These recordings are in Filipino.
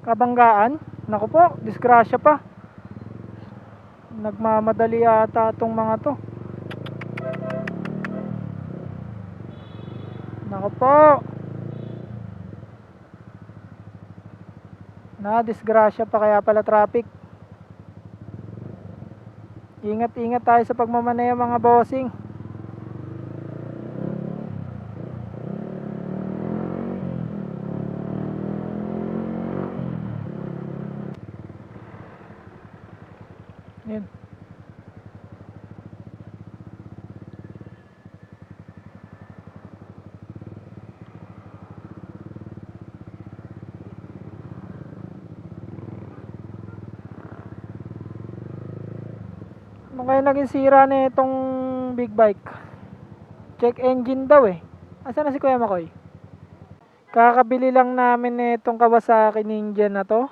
kabanggaan. Naku po, disgrasya pa. Nagmamadali yata itong mga to. Naku po, disgrasya pa, kaya pala traffic. Ingat-ingat tayo sa pagmamanaya mga bossing. Yun. Ano kaya naging sira na itong big bike? Check engine daw eh. Asa na si Kuya Makoy? Kakabili lang namin itong Kawasaki Ninja na to.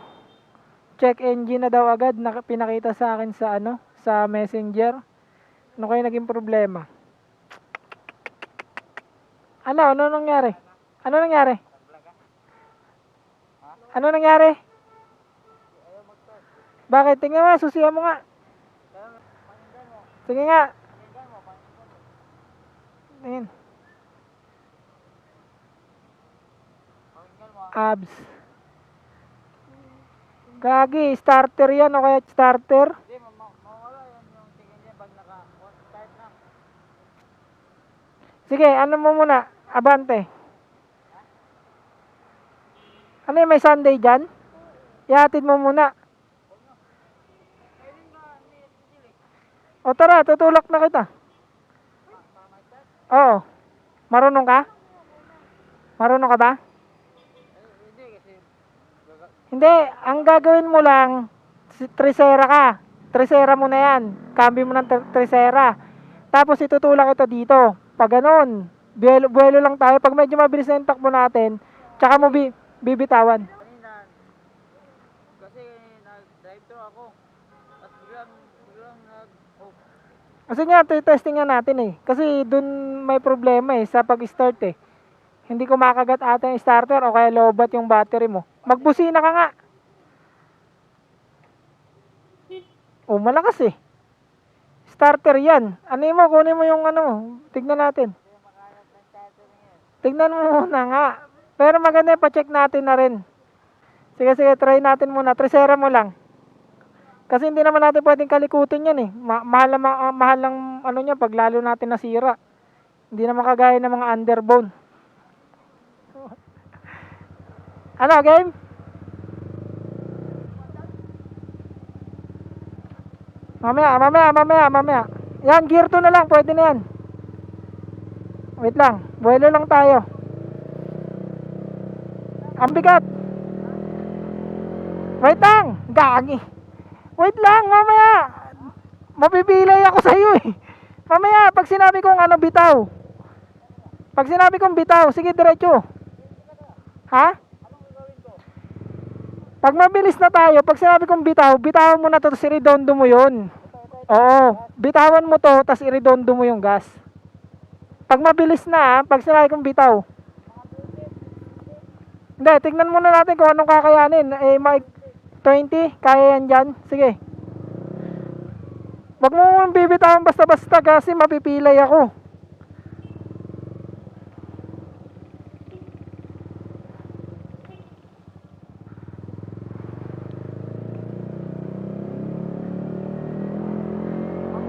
Check engine na daw agad. Pinakita sa akin sa sa Messenger. Ano kaya naging problema? Ano nangyari? Ano nangyari? Ano nangyari? Bakit? Tingnan mo, susiyan mo nga. Sige nga. Tingin. Abs. Gagi, starter yan o kaya starter? Hindi, mawala yan yung tingin niya pag naka-start na. Sige, ano mo muna? Abante. Ano yung may Sunday dyan? Ihatid mo muna. O tara, tutulak na kita. Oo. Marunong ka? Marunong ka ba? Hindi kasi Hindi, ang gagawin mo lang, trisera ka. Trisera mo na yan. Cambio mo ng trisera. Tapos itutulak ito dito. Pag ganun, buwelo lang tayo. Pag medyo mabilis na yung takbo natin, tsaka mo bibitawan. kanina kasi nag-drive thru ako. At biglang nag-off. Kasi nga, testing nga natin eh. Kasi dun may problema eh, sa pag-start eh. Hindi ko makagat ata yung starter o kaya lobat yung battery mo. Magbusina ka nga. Oh, malakas eh. Starter yan. Ano mo, kunin mo yung tignan natin. Tignan mo muna nga. Pero maganda, pa-check natin na rin. Sige, try natin muna. Trisera mo lang. Kasi hindi naman natin pwedeng kalikutin yan eh. Mahal lang niya pag lalo natin nasira. Hindi naman kagaya ng mga underbone. Ano, game? Mamaya. Yan, gear 2 na lang. Pwede na yan. Wait lang. Buwelo lang tayo. Ang bigat. Wait lang. Gagi. Wait lang, mamaya. Mabibilay ako sa iyo eh. Mamaya, pag sinabi kong bitaw. Pag sinabi kong bitaw, sige diretso. Ha? Pag mabilis na tayo, pag sinabi kong bitawan mo na to, tapos i-redondo mo yun. Oo, bitawan mo to, tapos i-redondo mo yung gas. Pag mabilis na, pag sinabi kong bitaw. Hindi, tignan muna natin kung anong kakayanin. Eh, 20, kaya yan dyan. Sige. Wag mo bibitawan basta-basta kasi mapipilay ako.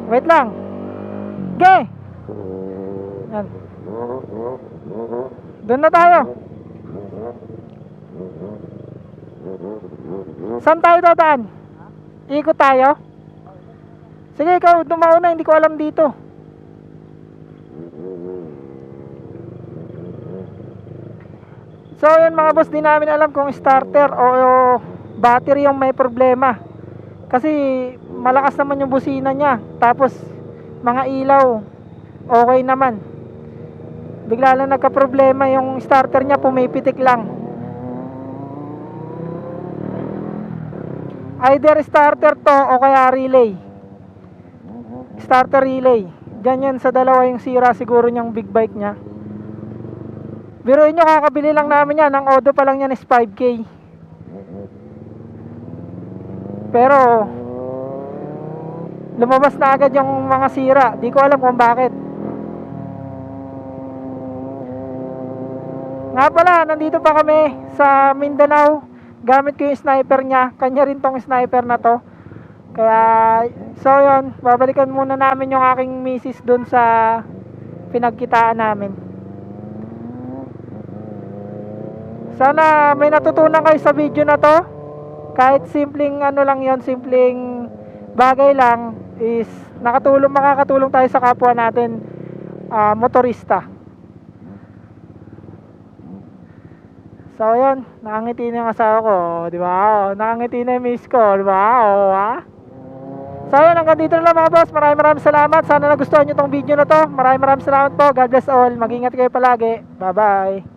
Wait lang. Okay. Yan. Doon na tayo. Saan tayo dadaan? Ikot tayo? Sige, ikaw dumauna, hindi ko alam dito. So yun mga boss, di namin alam kung starter o battery yung may problema. Kasi malakas naman yung busina niya. Tapos mga ilaw okay naman. Bigla lang nagka-problema yung starter niya, pumipitik lang. Either starter to o kaya relay. Starter relay. Ganyan sa dalawa yung sira siguro niyang big bike niya. Biruin nyo, kakabili lang namin yan. Ang Odo pa lang yan is 5K. Pero lumabas na agad yung mga sira. Di ko alam kung bakit. Nga pala, nandito pa kami sa Mindanao. Gamit ko yung sniper niya. Kanya rin tong sniper na to. Kaya, so yun, babalikan muna namin yung aking misis dun sa pinagkitaan namin. Sana may natutunan kayo sa video na to. Kahit simpleng ano lang yon, simpleng bagay lang is makakatulong tayo sa kapwa natin motorista. So yun, nakangiti na yung asawa ko, di ba? Oh, nakangiti na yung miss ko, di ba? Oh, ha? So yun, hanggang dito na lang mga boss. Maraming salamat. Sana nagustuhan nyo tong video na to. Maraming salamat po. God bless all. Mag-ingat kayo palagi. Bye bye.